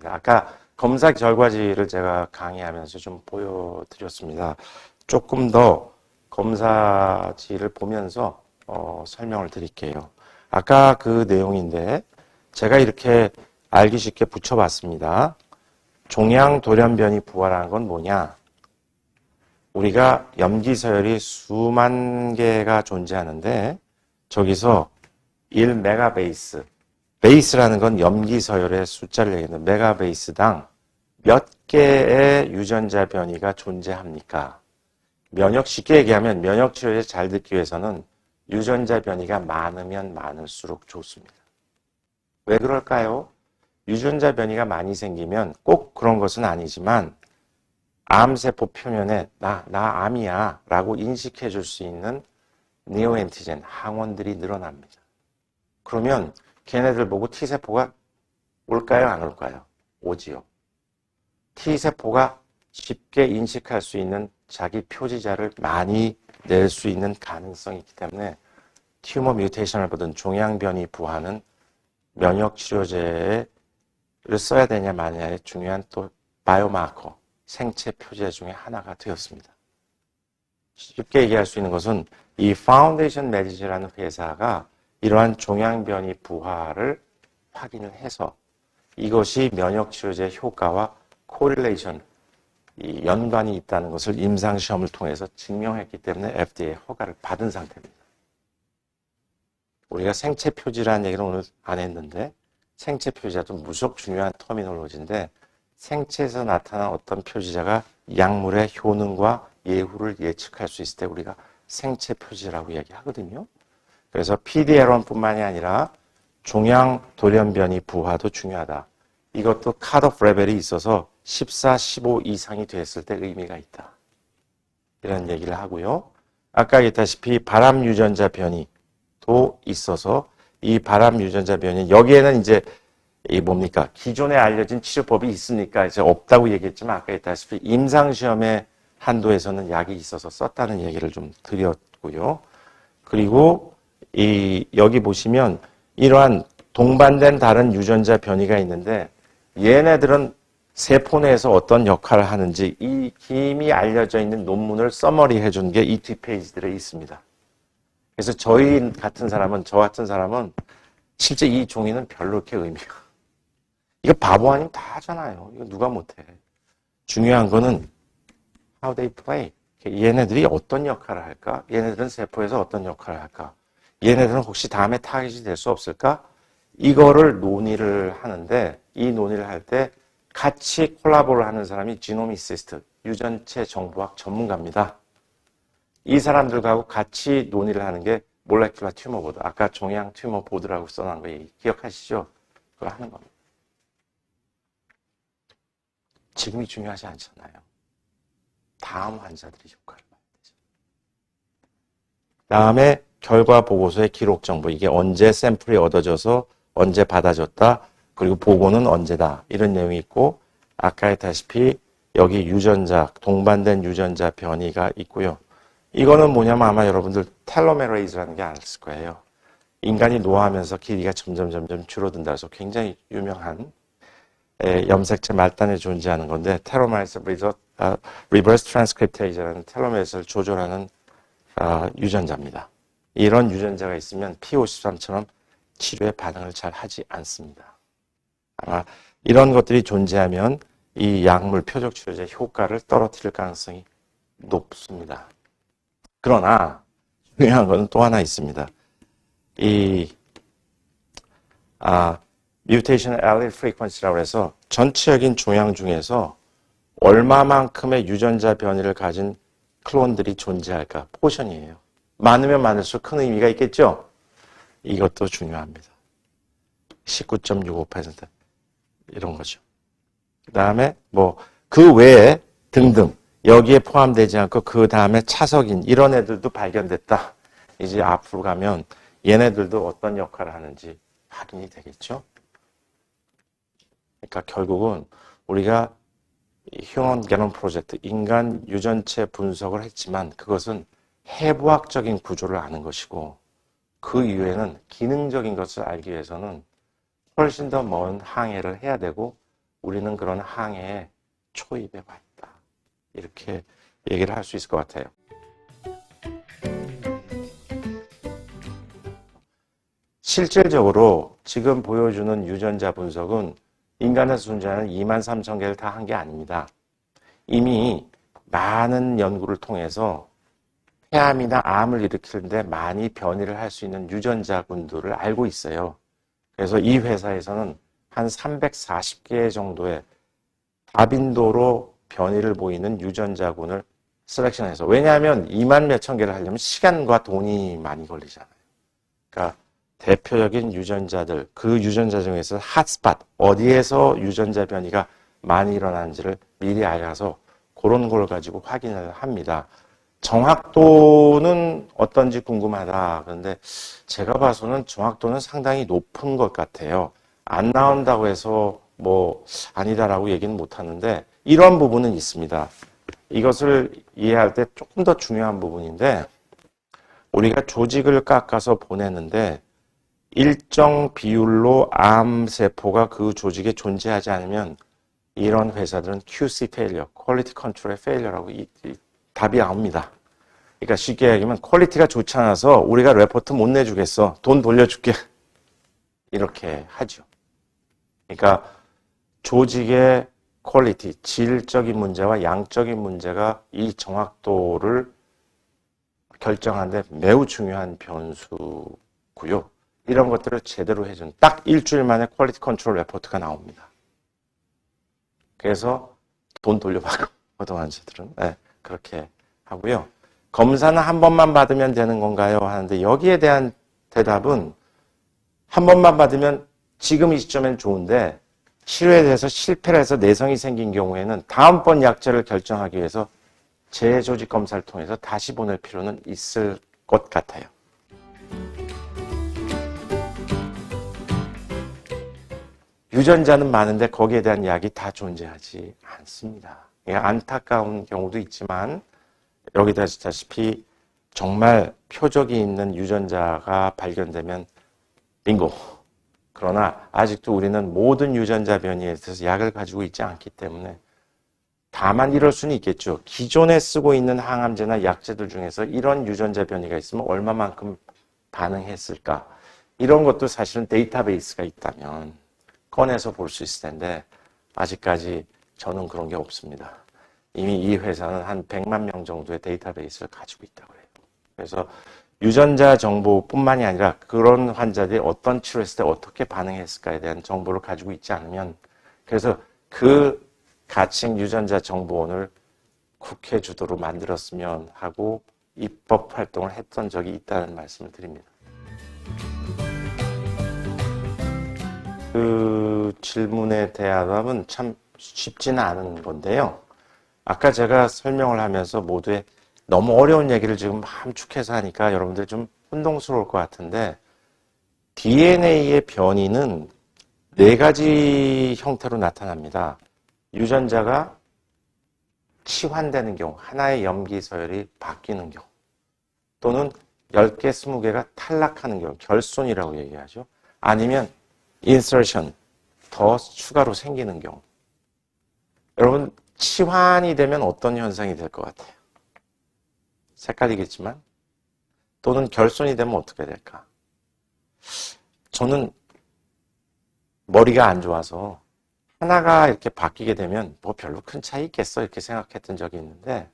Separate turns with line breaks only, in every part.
되겠습니다. 아까 검사 결과지를 제가 강의하면서 좀 보여드렸습니다. 조금 더 검사지를 보면서 설명을 드릴게요. 아까 그 내용인데 제가 이렇게 알기 쉽게 붙여봤습니다. 종양 돌연변이 부화라는 건 뭐냐? 우리가 염기서열이 수만 개가 존재하는데 저기서 1메가베이스, 베이스라는 건 염기서열의 숫자를 얘기하는 메가베이스당 몇 개의 유전자 변이가 존재합니까? 쉽게 얘기하면 면역 치료에 잘 듣기 위해서는 유전자 변이가 많으면 많을수록 좋습니다. 왜 그럴까요? 유전자 변이가 많이 생기면 꼭 그런 것은 아니지만 암세포 표면에 나 암이야 라고 인식해 줄 수 있는 네오엔티젠, 항원들이 늘어납니다. 그러면 걔네들 보고 T세포가 올까요? 안 올까요? 오지요. T세포가 쉽게 인식할 수 있는 자기 표지자를 많이 낼 수 있는 가능성이 있기 때문에 튜머 뮤테이션을 보든 종양변이 부화는 면역치료제를 써야 되냐 마냐의 중요한 또 바이오마커, 생체 표제 중에 하나가 되었습니다. 쉽게 얘기할 수 있는 것은 이 파운데이션 메디지라는 회사가 이러한 종양변이 부화를 확인을 해서 이것이 면역치료제 효과와 코릴레이션, 이 연관이 있다는 것을 임상시험을 통해서 증명했기 때문에 FDA 허가를 받은 상태입니다. 우리가 생체표지라는 얘기는 오늘 안 했는데 생체표지가 무척 중요한 터미놀로지인데 생체에서 나타난 어떤 표지자가 약물의 효능과 예후를 예측할 수 있을 때 우리가 생체표지라고 얘기하거든요. 그래서 PDL1뿐만이 아니라 종양 돌연변이 부화도 중요하다. 이것도 컷오프 레벨이 있어서 14, 15 이상이 됐을 때 의미가 있다. 이런 얘기를 하고요. 아까 얘기했다시피 발암 유전자 변이도 있어서 이 발암 유전자 변이 여기에는 이제 이 뭡니까? 기존에 알려진 치료법이 있으니까 이제 없다고 얘기했지만 아까 얘기했다시피 임상시험의 한도에서는 약이 있어서 썼다는 얘기를 좀 드렸고요. 그리고 여기 보시면 이러한 동반된 다른 유전자 변이가 있는데 얘네들은 세포 내에서 어떤 역할을 하는지 이 김이 알려져 있는 논문을 서머리 해준 게 이 뒷페이지들에 있습니다. 그래서 저 같은 사람은 실제 이 종이는 별로 이렇게 의미가 이거 바보 아니면 다 하잖아요. 이거 누가 못해. 중요한 거는 how they play. 얘네들이 어떤 역할을 할까? 얘네들은 세포에서 어떤 역할을 할까? 얘네들은 혹시 다음에 타깃이 될 수 없을까? 이거를 논의를 하는데 이 논의를 할 때 같이 콜라보를 하는 사람이 지노미시스트, 유전체 정보학 전문가입니다. 이 사람들하고 같이 논의를 하는 게 몰레큘러 튜머 보드. 아까 종양 튜머 보드라고 써놓은 거 기억하시죠? 그거 하는 겁니다. 지금이 중요하지 않잖아요. 다음 환자들이 효과를 봐야 되죠. 다음에 결과 보고서의 기록 정보. 이게 언제 샘플이 얻어져서 언제 받아졌다. 그리고 보고는 언제다. 이런 내용이 있고 아까 했다시피 여기 유전자, 동반된 유전자 변이가 있고요. 이거는 뭐냐면 아마 여러분들 텔로메레이즈라는 게 아실 거예요. 인간이 노화하면서 길이가 점점 줄어든다 해서 굉장히 유명한 염색체 말단에 존재하는 건데 텔로메레이즈 리버스 트랜스크립테이즈라는 텔로메레이즈를 조절하는 유전자입니다. 이런 유전자가 있으면 P53처럼 치료에 반응을 잘 하지 않습니다. 아마 이런 것들이 존재하면 이 약물 표적 치료제 효과를 떨어뜨릴 가능성이 높습니다. 그러나 중요한 것은 또 하나 있습니다. Mutation allele frequency라고 해서 전체적인 종양 중에서 얼마만큼의 유전자 변이를 가진 클론들이 존재할까? 포션이에요. 많으면 많을수록 큰 의미가 있겠죠? 이것도 중요합니다. 19.65% 이런 거죠. 그 다음에 그 외에 등등 여기에 포함되지 않고 그 다음에 차석인 이런 애들도 발견됐다. 이제 앞으로 가면 얘네들도 어떤 역할을 하는지 확인이 되겠죠. 그러니까 결국은 우리가 휴먼 게놈 프로젝트 인간 유전체 분석을 했지만 그것은 해부학적인 구조를 아는 것이고 그 이후에는 기능적인 것을 알기 위해서는 훨씬 더 먼 항해를 해야 되고 우리는 그런 항해의 초입에 와 있다. 이렇게 얘기를 할 수 있을 것 같아요. 실질적으로 지금 보여주는 유전자 분석은 인간에서 존재하는 23,000개를 다 한 게 아닙니다. 이미 많은 연구를 통해서 폐암이나 암을 일으키는데 많이 변이를 할 수 있는 유전자군들을 알고 있어요. 그래서 이 회사에서는 한 340개 정도의 다빈도로 변이를 보이는 유전자군을 셀렉션해서, 왜냐하면 2만 몇천 개를 하려면 시간과 돈이 많이 걸리잖아요. 그러니까 대표적인 유전자들, 그 유전자 중에서 핫스팟, 어디에서 유전자 변이가 많이 일어나는지를 미리 알아서 그런 걸 가지고 확인을 합니다. 정확도는 어떤지 궁금하다. 그런데 제가 봐서는 정확도는 상당히 높은 것 같아요. 안 나온다고 해서 뭐 아니다라고 얘기는 못 하는데 이런 부분은 있습니다. 이것을 이해할 때 조금 더 중요한 부분인데, 우리가 조직을 깎아서 보내는데 일정 비율로 암세포가 그 조직에 존재하지 않으면 이런 회사들은 QC failure, Quality Control의 failure라고 답이 나옵니다. 그러니까 쉽게 얘기하면 퀄리티가 좋지 않아서 우리가 레포트 못 내주겠어. 돈 돌려줄게. 이렇게 하죠. 그러니까 조직의 퀄리티, 질적인 문제와 양적인 문제가 이 정확도를 결정하는데 매우 중요한 변수고요. 이런 것들을 제대로 해준 딱 일주일 만에 퀄리티 컨트롤 레포트가 나옵니다. 그래서 돈 돌려받고 허동환자들은 그렇게 하고요. 검사는 한 번만 받으면 되는 건가요? 하는데 여기에 대한 대답은 한 번만 받으면 지금 이 시점엔 좋은데 치료에 대해서 실패를 해서 내성이 생긴 경우에는 다음번 약제를 결정하기 위해서 재조직 검사를 통해서 다시 보낼 필요는 있을 것 같아요. 유전자는 많은데 거기에 대한 약이 다 존재하지 않습니다. 안타까운 경우도 있지만 여기다 아시다시피 정말 표적이 있는 유전자가 발견되면 빙고. 그러나 아직도 우리는 모든 유전자 변이에 대해서 약을 가지고 있지 않기 때문에 다만 이럴 수는 있겠죠. 기존에 쓰고 있는 항암제나 약제들 중에서 이런 유전자 변이가 있으면 얼마만큼 반응했을까. 이런 것도 사실은 데이터베이스가 있다면 꺼내서 볼 수 있을 텐데 아직까지 저는 그런 게 없습니다. 이미 이 회사는 한 100만 명 정도의 데이터베이스를 가지고 있다고 해요. 그래서 유전자 정보뿐만이 아니라 그런 환자들이 어떤 치료했을 때 어떻게 반응했을까에 대한 정보를 가지고 있지 않으면, 그래서 그 가칭 유전자 정보원을 국회 주도로 만들었으면 하고 입법 활동을 했던 적이 있다는 말씀을 드립니다. 그 질문에 대답은 참 쉽지는 않은 건데요. 아까 제가 설명을 하면서 모두의 너무 어려운 얘기를 지금 함축해서 하니까 여러분들 좀 혼동스러울 것 같은데, DNA의 변이는 4가지 형태로 나타납니다. 유전자가 치환되는 경우, 하나의 염기 서열이 바뀌는 경우, 또는 10개, 20개가 탈락하는 경우, 결손이라고 얘기하죠. 아니면 insertion, 더 추가로 생기는 경우. 여러분, 치환이 되면 어떤 현상이 될 것 같아요? 헷갈리겠지만, 또는 결손이 되면 어떻게 될까? 저는 머리가 안 좋아서 하나가 이렇게 바뀌게 되면 뭐 별로 큰 차이 있겠어 이렇게 생각했던 적이 있는데,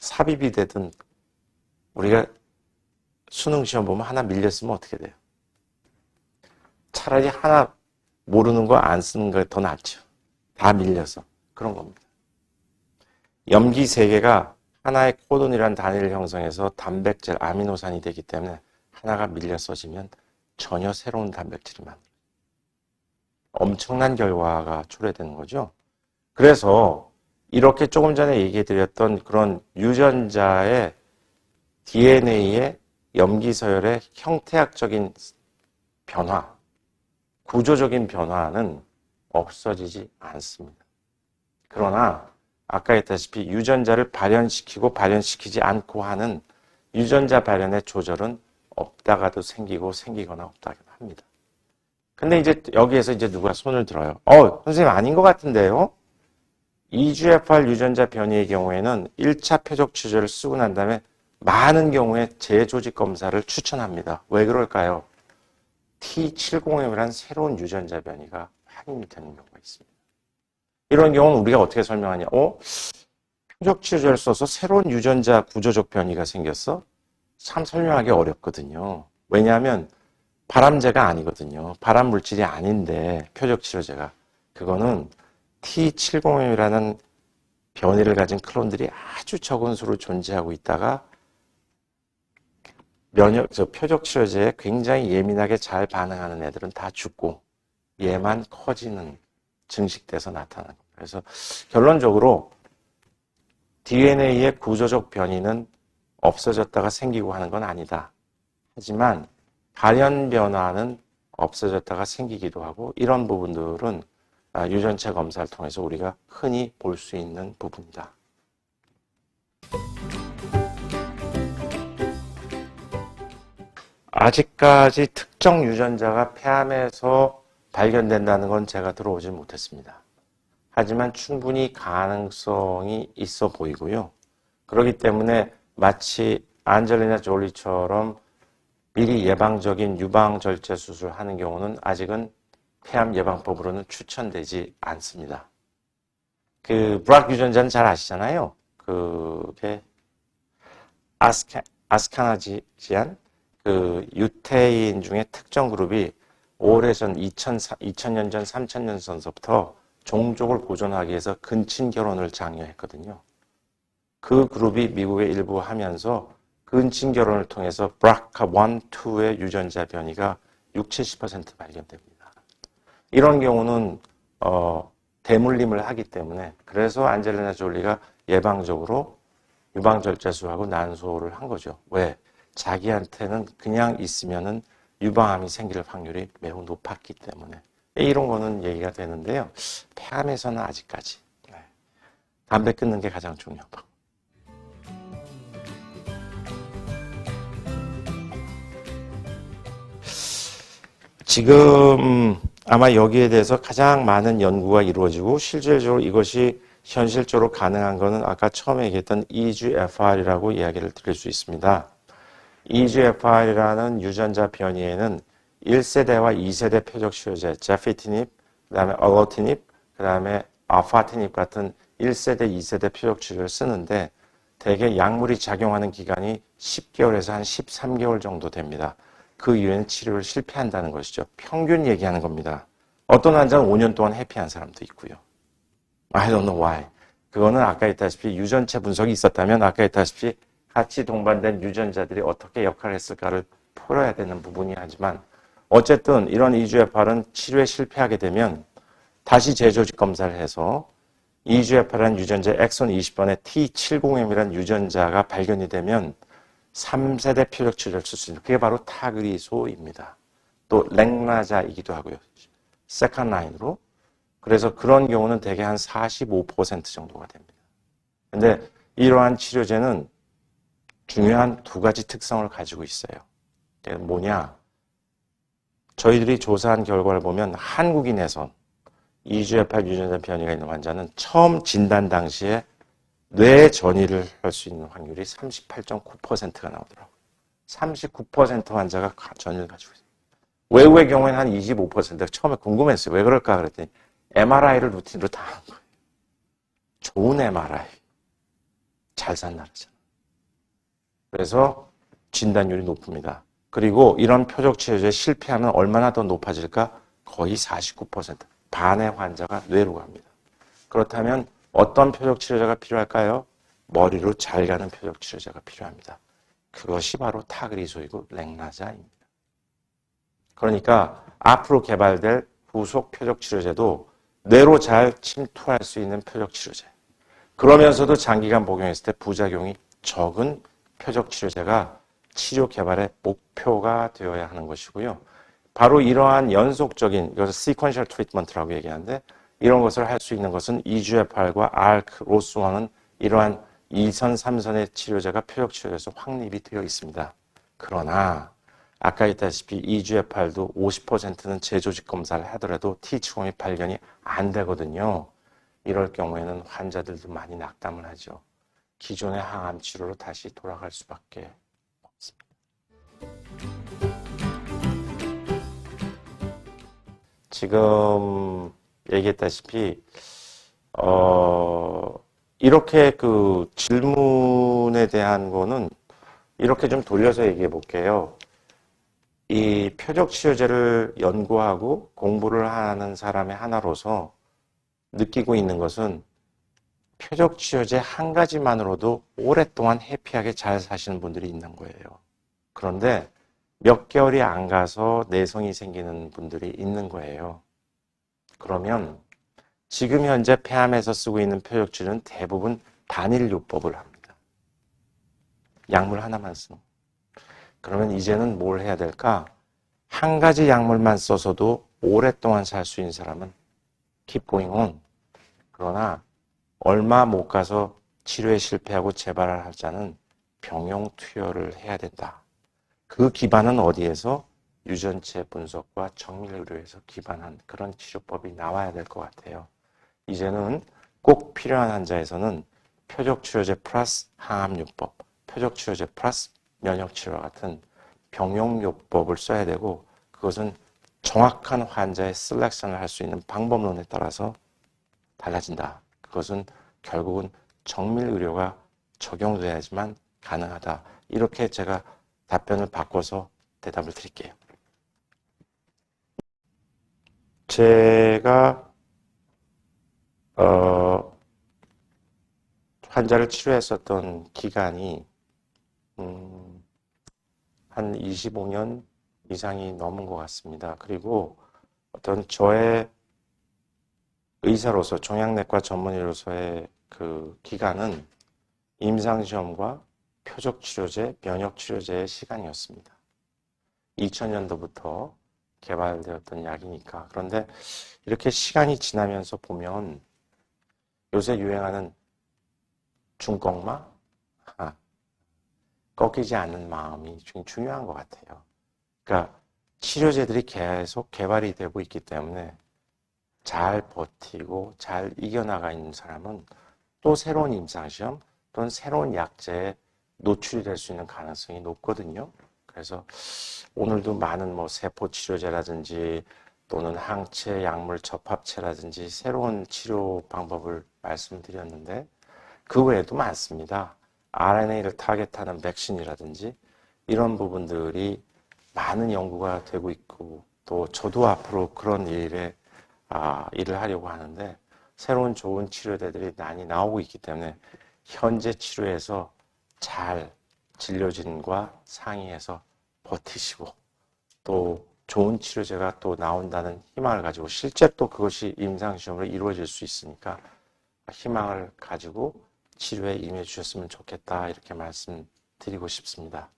삽입이 되든 우리가 수능 시험 보면 하나 밀렸으면 어떻게 돼요? 차라리 하나 모르는 거 안 쓰는 게 더 낫죠. 다 밀려서. 그런 겁니다. 염기 3개가 하나의 코돈이라는 단위를 형성해서 단백질, 아미노산이 되기 때문에 하나가 밀려 써지면 전혀 새로운 단백질이 만들어요. 엄청난 결과가 초래되는 거죠. 그래서 이렇게 조금 전에 얘기해드렸던 그런 유전자의 DNA의 염기서열의 형태학적인 변화, 구조적인 변화는 없어지지 않습니다. 그러나 아까 했다시피 유전자를 발현시키고 발현시키지 않고 하는 유전자 발현의 조절은 없다가도 생기고 생기거나 없다가도 합니다. 근데 이제 여기에서 이제 누가 손을 들어요. 선생님 아닌 것 같은데요? EGFR 유전자 변이의 경우에는 1차 표적 치료제를 쓰고 난 다음에 많은 경우에 재조직 검사를 추천합니다. 왜 그럴까요? T701이라는 새로운 유전자 변이가 확인이 되는 경우가 있습니다. 이런 경우는 우리가 어떻게 설명하냐? 표적 치료제를 써서 새로운 유전자 구조적 변이가 생겼어? 참 설명하기 어렵거든요. 왜냐하면 발암제가 아니거든요. 발암 물질이 아닌데 표적 치료제가. 그거는 T701이라는 변이를 가진 클론들이 아주 적은 수로 존재하고 있다가 표적 치료제에 굉장히 예민하게 잘 반응하는 애들은 다 죽고 얘만 커지는 증식돼서 나타나는 겁니다. 그래서 결론적으로 DNA의 구조적 변이는 없어졌다가 생기고 하는 건 아니다. 하지만 발현 변화는 없어졌다가 생기기도 하고 이런 부분들은 유전체 검사를 통해서 우리가 흔히 볼 수 있는 부분이다. 아직까지 특정 유전자가 폐암에서 발견된다는 건 제가 들어오지 못했습니다. 하지만 충분히 가능성이 있어 보이고요. 그렇기 때문에 마치 안젤리나 졸리처럼 미리 예방적인 유방 절제 수술을 하는 경우는 아직은 폐암 예방법으로는 추천되지 않습니다. 브락 유전자는 잘 아시잖아요. 그게 아스카나지안 유태인 중에 특정 그룹이 오래전 2000년 전, 3000년 전서부터 종족을 보존하기 위해서 근친 결혼을 장려했거든요. 그 그룹이 미국에 일부 하면서 근친 결혼을 통해서 BRCA1, 2의 유전자 변이가 60-70% 발견됩니다. 이런 경우는 대물림을 하기 때문에 그래서 안젤리나 졸리가 예방적으로 유방절제술하고 난소를 한 거죠. 왜? 자기한테는 그냥 있으면은 유방암이 생길 확률이 매우 높았기 때문에 이런 거는 얘기가 되는데요. 폐암에서는 아직까지 담배 끊는 게 가장 중요하고. 지금 아마 여기에 대해서 가장 많은 연구가 이루어지고 실질적으로 이것이 현실적으로 가능한 것은 아까 처음에 얘기했던 EGFR이라고 이야기를 드릴 수 있습니다. EGFR이라는 유전자 변이에는 1세대와 2세대 표적 치료제, 제피티닙, 그 다음에 얼로티닙, 그 다음에 아파티닙 같은 1세대, 2세대 표적 치료를 쓰는데 대개 약물이 작용하는 기간이 10개월에서 한 13개월 정도 됩니다. 그 이후에는 치료를 실패한다는 것이죠. 평균 얘기하는 겁니다. 어떤 환자는 5년 동안 해피한 사람도 있고요. I don't know why. 그거는 아까 했다시피 유전체 분석이 있었다면 아까 했다시피 같이 동반된 유전자들이 어떻게 역할을 했을까를 풀어야 되는 부분이 하지만 어쨌든 이런 EGFR은 치료에 실패하게 되면 다시 재조직 검사를 해서 EGFR이라는 유전자 엑손 20번의 T701이라는 유전자가 발견이 되면 3세대 표적 치료를 쓸 수 있는 그게 바로 타그리소입니다. 또 렉나자이기도 하고요. 세컨 라인으로. 그래서 그런 경우는 대개 한 45% 정도가 됩니다. 근데 이러한 치료제는 중요한 두 가지 특성을 가지고 있어요. 그게 뭐냐? 저희들이 조사한 결과를 보면 한국인에선 EGFR 유전자 변이가 있는 환자는 처음 진단 당시에 뇌 전이를 할 수 있는 확률이 38.9%가 나오더라고요. 39% 환자가 전이를 가지고 있어요. 외국의 경우에는 한 25%가 처음에 궁금했어요. 왜 그럴까 그랬더니 MRI를 루틴으로 다 하는 거예요. 좋은 MRI. 잘 산 나라잖아요. 그래서 진단율이 높습니다. 그리고 이런 표적 치료제에 실패하면 얼마나 더 높아질까? 거의 49%. 반의 환자가 뇌로 갑니다. 그렇다면 어떤 표적 치료제가 필요할까요? 머리로 잘 가는 표적 치료제가 필요합니다. 그것이 바로 타그리소이고 렉나자입니다. 그러니까 앞으로 개발될 후속 표적 치료제도 뇌로 잘 침투할 수 있는 표적 치료제. 그러면서도 장기간 복용했을 때 부작용이 적은 표적 치료제가 치료 개발의 목표가 되어야 하는 것이고요. 바로 이러한 연속적인, 이것을 sequential treatment라고 얘기하는데 이런 것을 할 수 있는 것은 EGFR과 ARC, ROS1은 이러한 2선, 3선의 치료제가 표적 치료제에서 확립이 되어 있습니다. 그러나 아까言った다시피 EGFR도 50%는 재조직 검사를 하더라도 T치공이 발견이 안 되거든요. 이럴 경우에는 환자들도 많이 낙담을 하죠. 기존의 항암 치료로 다시 돌아갈 수밖에 없습니다. 지금 얘기했다시피 이렇게 그 질문에 대한 거는 이렇게 좀 돌려서 얘기해 볼게요. 이 표적 치료제를 연구하고 공부를 하는 사람의 하나로서 느끼고 있는 것은 표적 치료제 한 가지만으로도 오랫동안 해피하게 잘 사시는 분들이 있는 거예요. 그런데 몇 개월이 안 가서 내성이 생기는 분들이 있는 거예요. 그러면 지금 현재 폐암에서 쓰고 있는 표적 치료는 대부분 단일요법을 합니다. 약물 하나만 쓰는. 그러면 이제는 뭘 해야 될까? 한 가지 약물만 써서도 오랫동안 살 수 있는 사람은 keep going on. 그러나 얼마 못 가서 치료에 실패하고 재발을 할 자는 병용 투여를 해야 된다. 그 기반은 어디에서? 유전체 분석과 정밀의료에서 기반한 그런 치료법이 나와야 될 것 같아요. 이제는 꼭 필요한 환자에서는 표적치료제 플러스 항암요법, 표적치료제 플러스 면역치료와 같은 병용요법을 써야 되고, 그것은 정확한 환자의 셀렉션을 할 수 있는 방법론에 따라서 달라진다. 그것은 결국은 정밀의료가 적용돼야지만 가능하다. 이렇게 제가 답변을 바꿔서 대답을 드릴게요. 제가 환자를 치료했었던 기간이 한 25년 이상이 넘은 것 같습니다. 그리고 어떤 저의 의사로서 종양내과 전문의로서의 그 기간은 임상시험과 표적치료제, 면역치료제의 시간이었습니다. 2000년도부터 개발되었던 약이니까. 그런데 이렇게 시간이 지나면서 보면 요새 유행하는 중꺾마? 꺾이지 않는 마음이 중요한 것 같아요. 그러니까 치료제들이 계속 개발이 되고 있기 때문에 잘 버티고 잘 이겨나가 있는 사람은 또 새로운 임상시험 또는 새로운 약제에 노출이 될 수 있는 가능성이 높거든요. 그래서 오늘도 많은 뭐 세포치료제라든지 또는 항체 약물 접합체라든지 새로운 치료 방법을 말씀드렸는데 그 외에도 많습니다. RNA를 타겟하는 백신이라든지 이런 부분들이 많은 연구가 되고 있고, 또 저도 앞으로 그런 일을 하려고 하는데 새로운 좋은 치료제들이 많이 나오고 있기 때문에 현재 치료에서 잘 진료진과 상의해서 버티시고 또 좋은 치료제가 또 나온다는 희망을 가지고, 실제 또 그것이 임상시험으로 이루어질 수 있으니까 희망을 가지고 치료에 임해 주셨으면 좋겠다, 이렇게 말씀드리고 싶습니다.